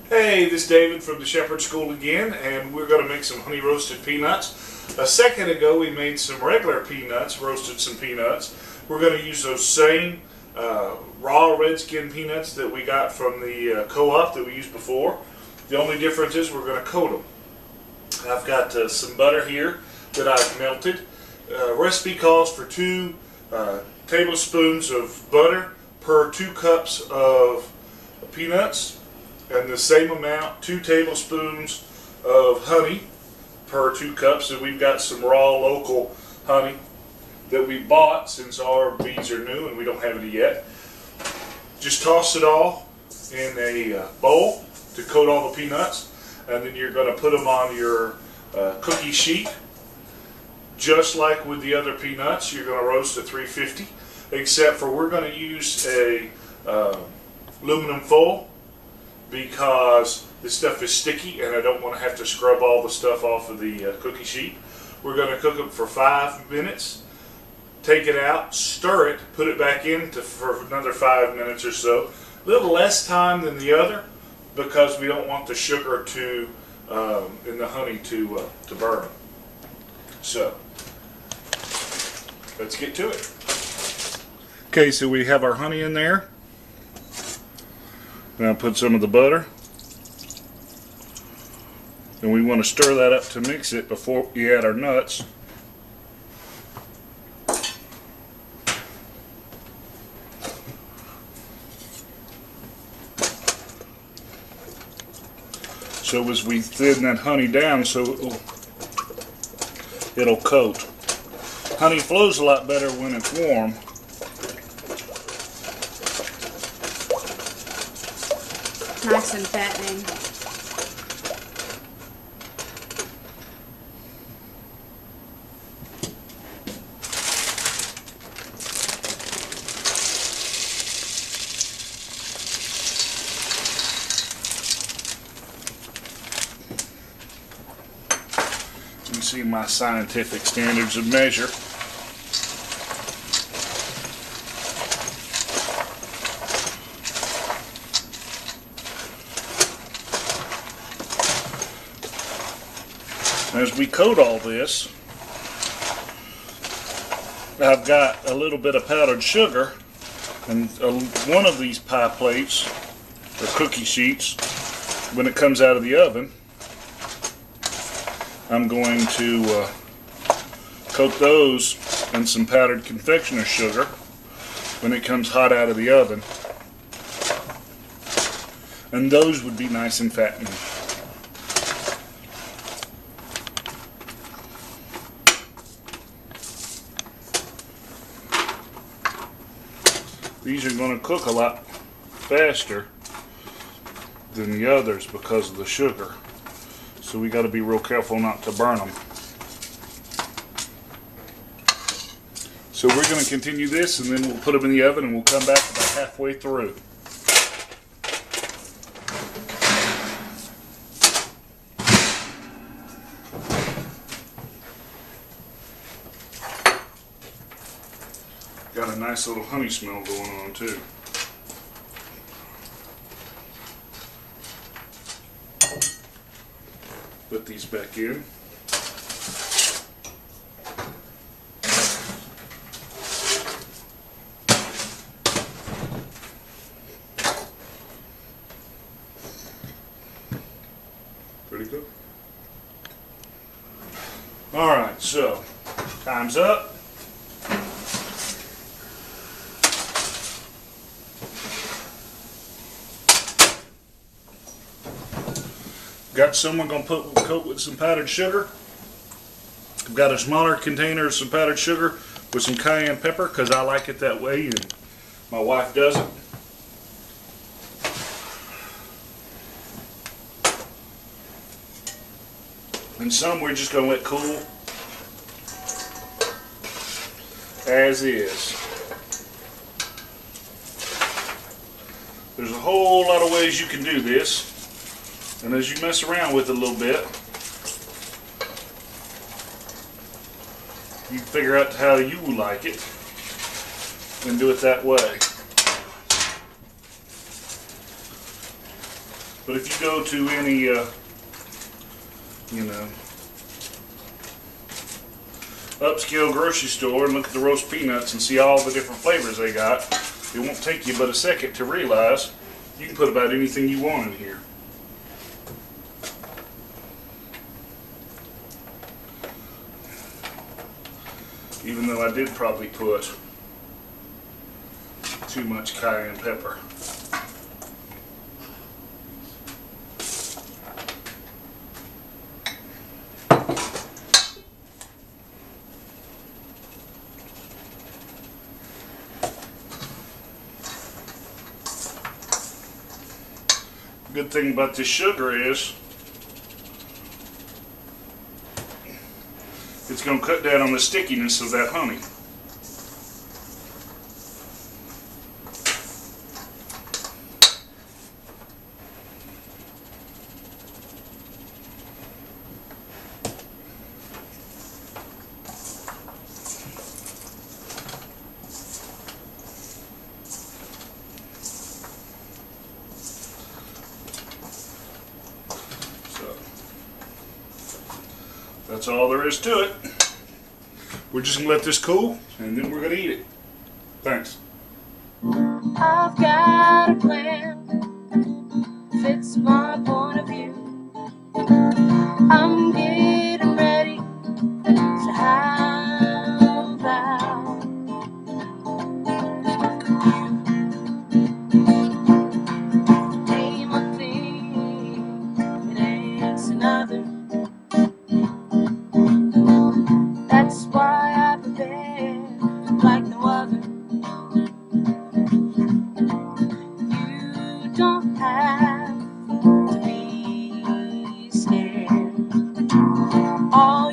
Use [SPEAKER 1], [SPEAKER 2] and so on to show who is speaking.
[SPEAKER 1] Hey, this is David from the Shepherd School again, and we're going to make some honey roasted peanuts. A second ago we made some regular peanuts, roasted some peanuts. We're going to use those same raw Redskin peanuts that we got from the co-op that we used before. The only difference is we're going to coat them. I've got some butter here that I've melted. Recipe calls for 2 tablespoons of butter per 2 cups of peanuts. And the same amount, 2 tablespoons of honey per 2 cups. And we've got some raw local honey that we bought since our bees are new and we don't have any yet. Just toss it all in a bowl to coat all the peanuts, and then you're going to put them on your cookie sheet. Just like with the other peanuts, you're going to roast at 350, except for we're going to use a aluminum foil, because this stuff is sticky and I don't want to have to scrub all the stuff off of the cookie sheet. We're going to cook them for 5 minutes, take it out, stir it, put it back in for another 5 minutes or so. A little less time than the other because we don't want the sugar to and the honey to burn. So let's get to it. Okay, so we have our honey in there. Now put some of the butter, and we want to stir that up to mix it before we add our nuts. So as we thin that honey down, so it'll coat. Honey flows a lot better when it's warm.
[SPEAKER 2] Nice and fattening.
[SPEAKER 1] You can see my scientific standards of measure. As we coat all this, I've got a little bit of powdered sugar, and one of these pie plates or cookie sheets, when it comes out of the oven, I'm going to coat those in some powdered confectioner's sugar when it comes hot out of the oven, and those would be nice and fattening. These are going to cook a lot faster than the others because of the sugar. So we got to be real careful not to burn them. So we're going to continue this, and then we'll put them in the oven, and we'll come back about halfway through. Got a nice little honey smell going on too. Put these back in. Pretty good. Alright, so time's up. Got some we're going to coat with some powdered sugar. I've got a smaller container of some powdered sugar with some cayenne pepper because I like it that way and my wife doesn't. And some we're just going to let cool as is. There's a whole lot of ways you can do this. And as you mess around with it a little bit, you figure out how you like it and do it that way. But if you go to any, you know, upscale grocery store and look at the roast peanuts and see all the different flavors they got, it won't take you but a second to realize you can put about anything you want in here. Even though I did probably put too much cayenne pepper. Good thing about this sugar is it's going to cut down on the stickiness of that honey. That's all there is to it. We're just going to let this cool, and then we're going to eat it. Thanks.
[SPEAKER 3] I've got a plan, fits my point of view. I'm getting ready, so how about name a thing, it ain't another. That's why I prepare like no other. You don't have to be scared. All